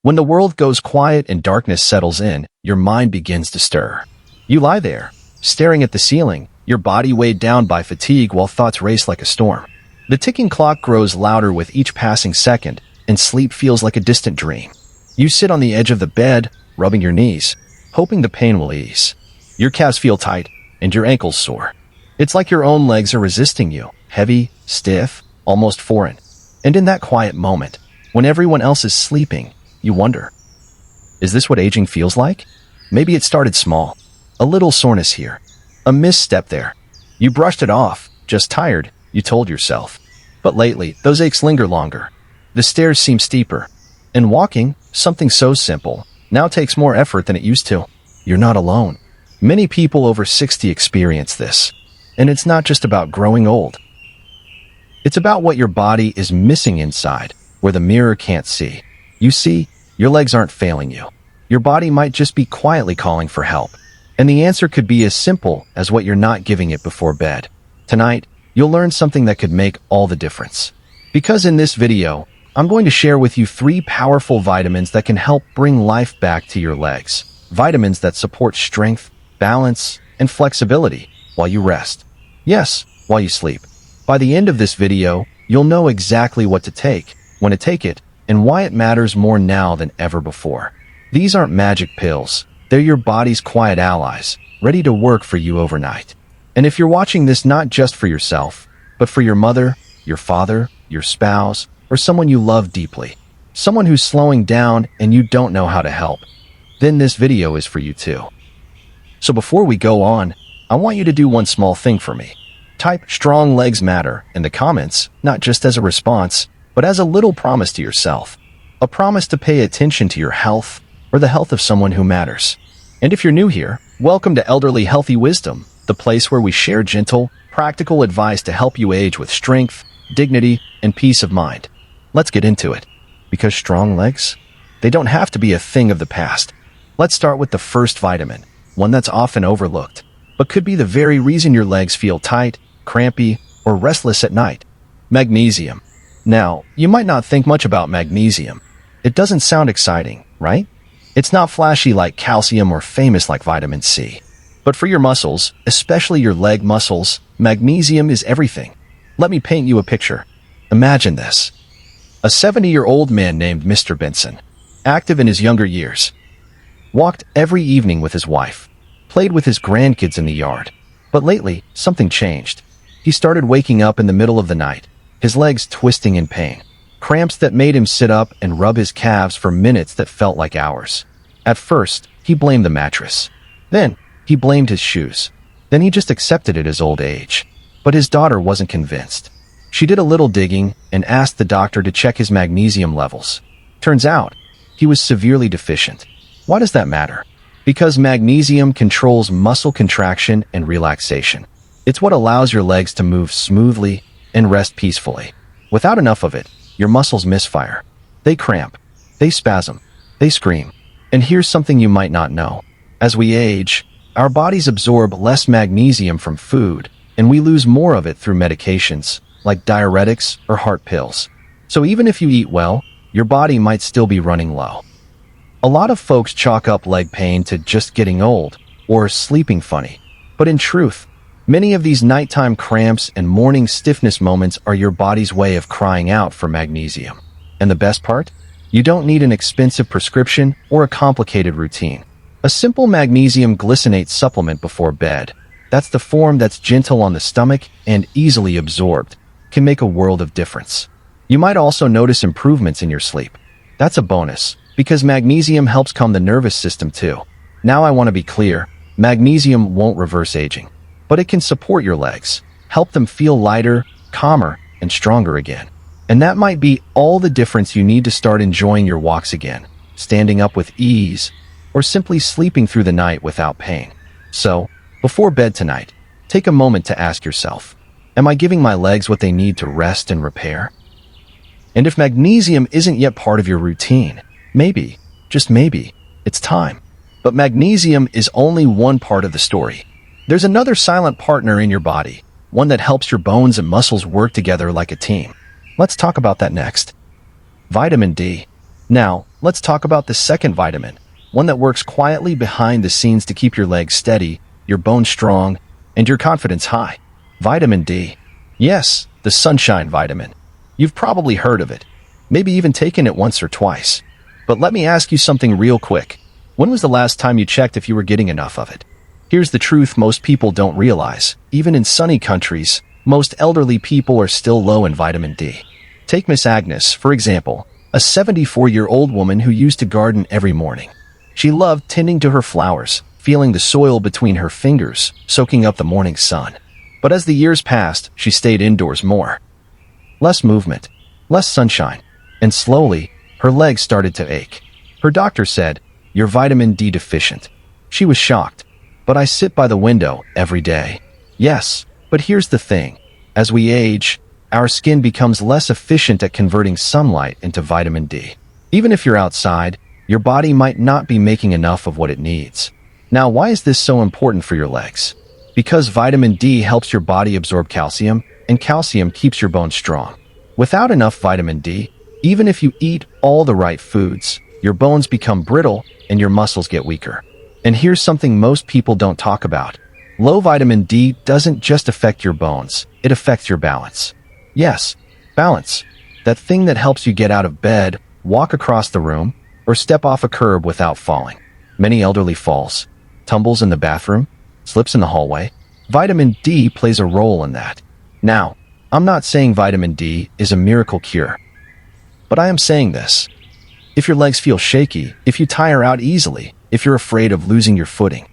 When the world goes quiet and darkness settles in, your mind begins to stir. You lie there, staring at the ceiling, your body weighed down by fatigue while thoughts race like a storm. The ticking clock grows louder with each passing second, and sleep feels like a distant dream. You sit on the edge of the bed, rubbing your knees, hoping the pain will ease. Your calves feel tight, and your ankles sore. It's like your own legs are resisting you, heavy, stiff, almost foreign. And in that quiet moment, when everyone else is sleeping, you wonder, is this what aging feels like? Maybe it started small. A little soreness here. A misstep there. You brushed it off, just tired, you told yourself. But lately, those aches linger longer. The stairs seem steeper. And walking, something so simple, now takes more effort than it used to. You're not alone. Many people over 60 experience this. And it's not just about growing old. It's about what your body is missing inside, where the mirror can't see. You see, your legs aren't failing you. Your body might just be quietly calling for help. And the answer could be as simple as what you're not giving it before bed. Tonight, you'll learn something that could make all the difference. Because in this video, I'm going to share with you 3 powerful vitamins that can help bring life back to your legs. Vitamins that support strength, balance, and flexibility while you rest. Yes, while you sleep. By the end of this video, you'll know exactly what to take, when to take it, and why it matters more now than ever before. These aren't magic pills. They're your body's quiet allies, ready to work for you overnight. And if you're watching this not just for yourself, but for your mother, your father, your spouse, or someone you love deeply, someone who's slowing down and you don't know how to help, then this video is for you too. So before we go on, I want you to do one small thing for me. Type "strong legs matter" in the comments, not just as a response, but as a little promise to yourself. A promise to pay attention to your health or the health of someone who matters. And if you're new here, welcome to Elderly Healthy Wisdom, the place where we share gentle, practical advice to help you age with strength, dignity, and peace of mind. Let's get into it. Because strong legs, they don't have to be a thing of the past. Let's start with the first vitamin, one that's often overlooked, but could be the very reason your legs feel tight, crampy, or restless at night. Magnesium. Now, you might not think much about magnesium. It doesn't sound exciting, right? It's not flashy like calcium or famous like vitamin C. But for your muscles, especially your leg muscles, magnesium is everything. Let me paint you a picture. Imagine this. A 70-year-old man named Mr. Benson, active in his younger years, walked every evening with his wife, played with his grandkids in the yard. But lately, something changed. He started waking up in the middle of the night, his legs twisting in pain, cramps that made him sit up and rub his calves for minutes that felt like hours. At first, he blamed the mattress. Then, he blamed his shoes. Then he just accepted it as old age. But his daughter wasn't convinced. She did a little digging and asked the doctor to check his magnesium levels. Turns out, he was severely deficient. Why does that matter? Because magnesium controls muscle contraction and relaxation. It's what allows your legs to move smoothly and rest peacefully. Without enough of it, your muscles misfire. They cramp. They spasm. They scream. And here's something you might not know. As we age, our bodies absorb less magnesium from food, and we lose more of it through medications, like diuretics or heart pills. So even if you eat well, your body might still be running low. A lot of folks chalk up leg pain to just getting old or sleeping funny. But in truth, many of these nighttime cramps and morning stiffness moments are your body's way of crying out for magnesium. And the best part? You don't need an expensive prescription or a complicated routine. A simple magnesium glycinate supplement before bed, that's the form that's gentle on the stomach and easily absorbed, can make a world of difference. You might also notice improvements in your sleep. That's a bonus, because magnesium helps calm the nervous system too. Now I want to be clear, magnesium won't reverse aging, but it can support your legs, help them feel lighter, calmer, and stronger again. And that might be all the difference you need to start enjoying your walks again, standing up with ease, or simply sleeping through the night without pain. So, before bed tonight, take a moment to ask yourself, am I giving my legs what they need to rest and repair? And if magnesium isn't yet part of your routine, maybe, just maybe, it's time. But magnesium is only one part of the story. There's another silent partner in your body, one that helps your bones and muscles work together like a team. Let's talk about that next. Vitamin D. Now, let's talk about the second vitamin, one that works quietly behind the scenes to keep your legs steady, your bones strong, and your confidence high. Vitamin D. Yes, the sunshine vitamin. You've probably heard of it, maybe even taken it once or twice. But let me ask you something real quick. When was the last time you checked if you were getting enough of it? Here's the truth most people don't realize. Even in sunny countries, most elderly people are still low in vitamin D. Take Miss Agnes, for example, a 74-year-old woman who used to garden every morning. She loved tending to her flowers, feeling the soil between her fingers, soaking up the morning sun. But as the years passed, she stayed indoors more. Less movement, less sunshine, and slowly, her legs started to ache. Her doctor said, "You're vitamin D deficient." She was shocked. "But I sit by the window every day." Yes, but here's the thing. As we age, our skin becomes less efficient at converting sunlight into vitamin D. Even if you're outside, your body might not be making enough of what it needs. Now, why is this so important for your legs? Because vitamin D helps your body absorb calcium, and calcium keeps your bones strong. Without enough vitamin D, even if you eat all the right foods, your bones become brittle and your muscles get weaker. And here's something most people don't talk about. Low vitamin D doesn't just affect your bones, it affects your balance. Yes, balance. That thing that helps you get out of bed, walk across the room, or step off a curb without falling. Many elderly falls, tumbles in the bathroom, slips in the hallway. Vitamin D plays a role in that. Now, I'm not saying vitamin D is a miracle cure, but I am saying this. If your legs feel shaky, if you tire out easily, if you're afraid of losing your footing,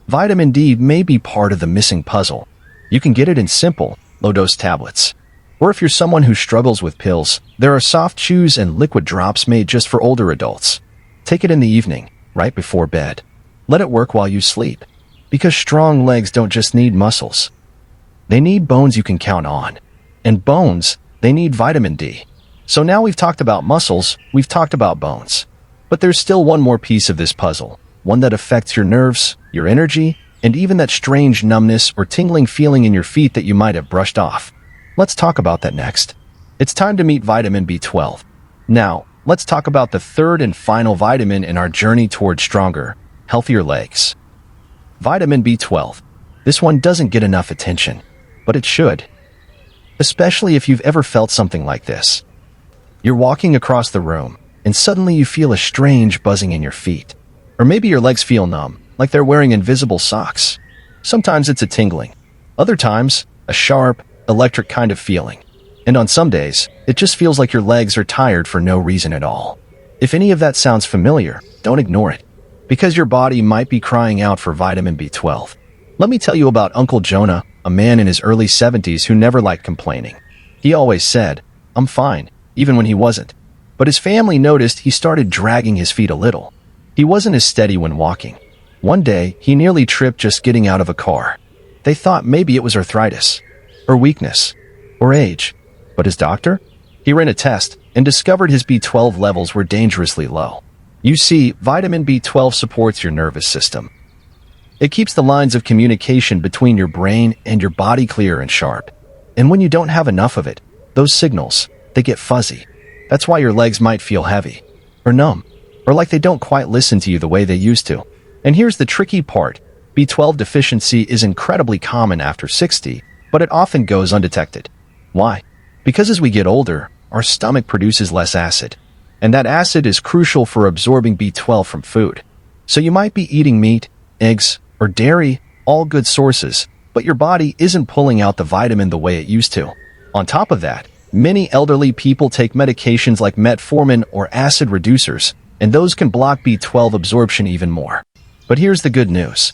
vitamin D may be part of the missing puzzle. You can get it in simple, low-dose tablets. Or if you're someone who struggles with pills, there are soft chews and liquid drops made just for older adults. Take it in the evening, right before bed. Let it work while you sleep. Because strong legs don't just need muscles. They need bones you can count on. And bones, they need vitamin D. So now we've talked about muscles, we've talked about bones. But there's still one more piece of this puzzle, one that affects your nerves, your energy, and even that strange numbness or tingling feeling in your feet that you might have brushed off. Let's talk about that next. It's time to meet vitamin B12. Now, let's talk about the third and final vitamin in our journey towards stronger, healthier legs. Vitamin B12. This one doesn't get enough attention, but it should. Especially if you've ever felt something like this. You're walking across the room, and suddenly you feel a strange buzzing in your feet. Or maybe your legs feel numb, like they're wearing invisible socks. Sometimes it's a tingling. Other times, a sharp, electric kind of feeling. And on some days, it just feels like your legs are tired for no reason at all. If any of that sounds familiar, don't ignore it, because your body might be crying out for vitamin B12. Let me tell you about Uncle Jonah, a man in his early 70s who never liked complaining. He always said, "I'm fine," even when he wasn't. But his family noticed he started dragging his feet a little. He wasn't as steady when walking. One day, he nearly tripped just getting out of a car. They thought maybe it was arthritis, or weakness, or age. But his doctor? He ran a test and discovered his B12 levels were dangerously low. You see, vitamin B12 supports your nervous system. It keeps the lines of communication between your brain and your body clear and sharp. And when you don't have enough of it, those signals, they get fuzzy. That's why your legs might feel heavy, or numb, or like they don't quite listen to you the way they used to. And here's the tricky part. B12 deficiency is incredibly common after 60, but it often goes undetected. Why? Because as we get older, our stomach produces less acid. And that acid is crucial for absorbing B12 from food. So you might be eating meat, eggs, or dairy, all good sources, but your body isn't pulling out the vitamin the way it used to. On top of that, many elderly people take medications like metformin or acid reducers, and those can block B12 absorption even more. But here's the good news.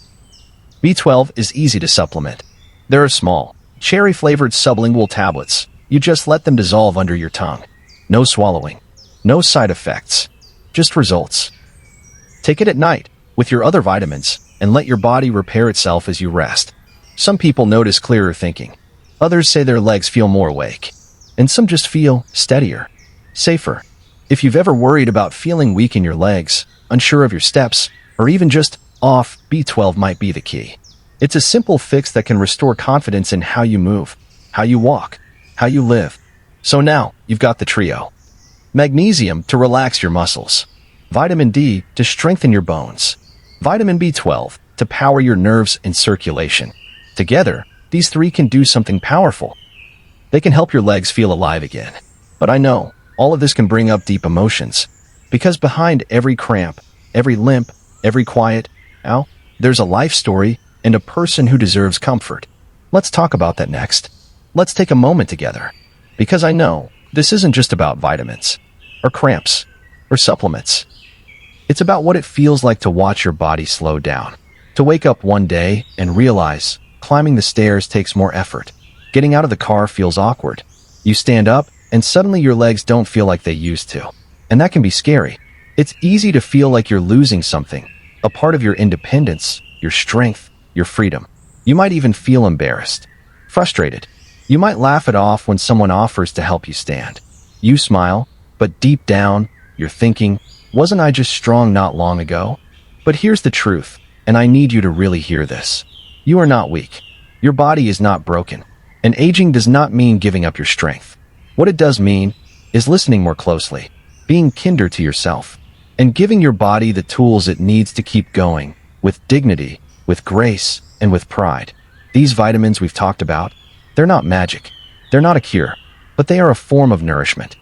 B12 is easy to supplement. There are small, cherry-flavored sublingual tablets. You just let them dissolve under your tongue. No swallowing. No side effects. Just results. Take it at night, with your other vitamins, and let your body repair itself as you rest. Some people notice clearer thinking. Others say their legs feel more awake. And some just feel steadier, safer. If you've ever worried about feeling weak in your legs, unsure of your steps, or even just off, B12 might be the key. It's a simple fix that can restore confidence in how you move, how you walk, how you live. So now, you've got the trio. magnesium to relax your muscles, vitamin D to strengthen your bones, vitamin B12 to power your nerves and circulation. Together, these three can do something powerful. They can help your legs feel alive again. But I know, all of this can bring up deep emotions. Because behind every cramp, every limp, every quiet, ow, there's a life story and a person who deserves comfort. Let's talk about that next. Let's take a moment together. Because I know, this isn't just about vitamins, or cramps, or supplements. It's about what it feels like to watch your body slow down. To wake up one day and realize climbing the stairs takes more effort. Getting out of the car feels awkward. You stand up, and suddenly your legs don't feel like they used to. And that can be scary. It's easy to feel like you're losing something, a part of your independence, your strength, your freedom. You might even feel embarrassed, frustrated. You might laugh it off when someone offers to help you stand. You smile, but deep down, you're thinking, wasn't I just strong not long ago? But here's the truth, and I need you to really hear this. You are not weak. Your body is not broken. And aging does not mean giving up your strength. What it does mean is listening more closely, being kinder to yourself, and giving your body the tools it needs to keep going, with dignity, with grace, and with pride. These vitamins we've talked about, they're not magic. They're not a cure, but they are a form of nourishment.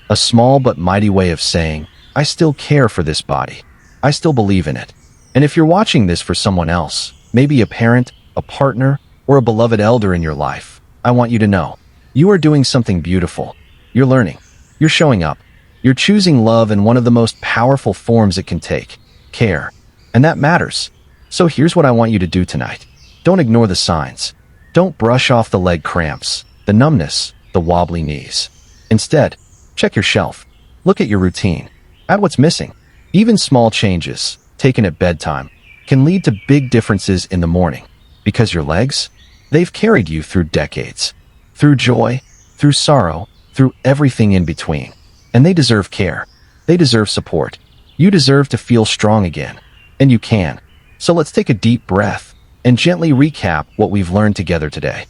A small but mighty way of saying, I still care for this body. I still believe in it. And if you're watching this for someone else, maybe a parent, a partner, or a beloved elder in your life, I want you to know, you are doing something beautiful. You're learning. You're showing up. You're choosing love in one of the most powerful forms it can take, care. And that matters. So here's what I want you to do tonight. Don't ignore the signs. Don't brush off the leg cramps, the numbness, the wobbly knees. Instead, check your shelf. Look at your routine. Add what's missing. Even small changes, taken at bedtime, can lead to big differences in the morning. Because your legs, they've carried you through decades. Through joy, through sorrow, through everything in between. And they deserve care. They deserve support. You deserve to feel strong again. And you can. So let's take a deep breath and gently recap what we've learned together today.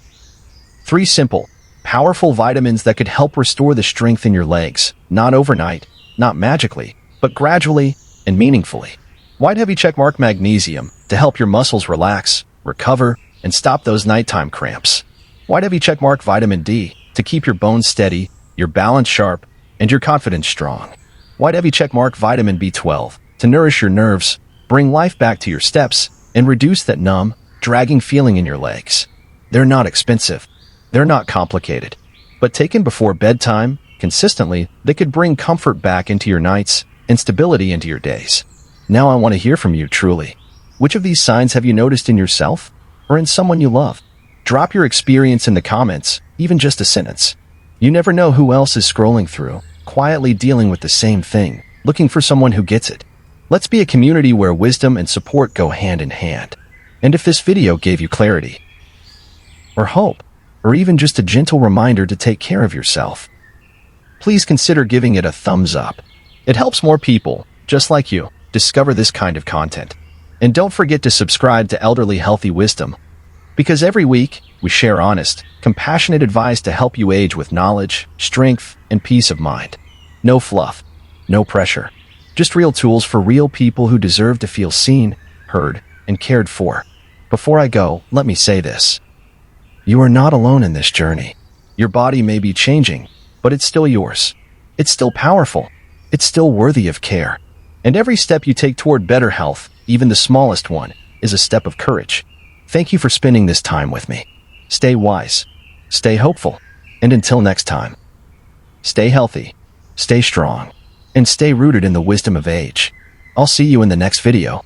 3 simple, powerful vitamins that could help restore the strength in your legs, not overnight, not magically, but gradually and meaningfully. White heavy checkmark magnesium to help your muscles relax, recover, and stop those nighttime cramps. White heavy checkmark vitamin D to keep your bones steady, your balance sharp, and your confidence strong. White heavy checkmark vitamin B12 to nourish your nerves, bring life back to your steps, and reduce that numb, dragging feeling in your legs. They're not expensive. They're not complicated. But taken before bedtime, consistently, they could bring comfort back into your nights and stability into your days. Now I want to hear from you truly. Which of these signs have you noticed in yourself or in someone you love? Drop your experience in the comments, even just a sentence. You never know who else is scrolling through, quietly dealing with the same thing, looking for someone who gets it. Let's be a community where wisdom and support go hand in hand. And if this video gave you clarity, or hope, or even just a gentle reminder to take care of yourself, please consider giving it a thumbs up. It helps more people, just like you, discover this kind of content. And don't forget to subscribe to Elderly Healthy Wisdom, because every week we share honest, compassionate advice to help you age with knowledge, strength, and peace of mind. No fluff, no pressure, just real tools for real people who deserve to feel seen, heard, and cared for. Before I go, let me say this. You are not alone in this journey. Your body may be changing, but it's still yours. It's still powerful. It's still worthy of care. And every step you take toward better health, even the smallest one, is a step of courage. Thank you for spending this time with me. Stay wise, stay hopeful, and until next time, stay healthy, stay strong, and stay rooted in the wisdom of age. I'll see you in the next video.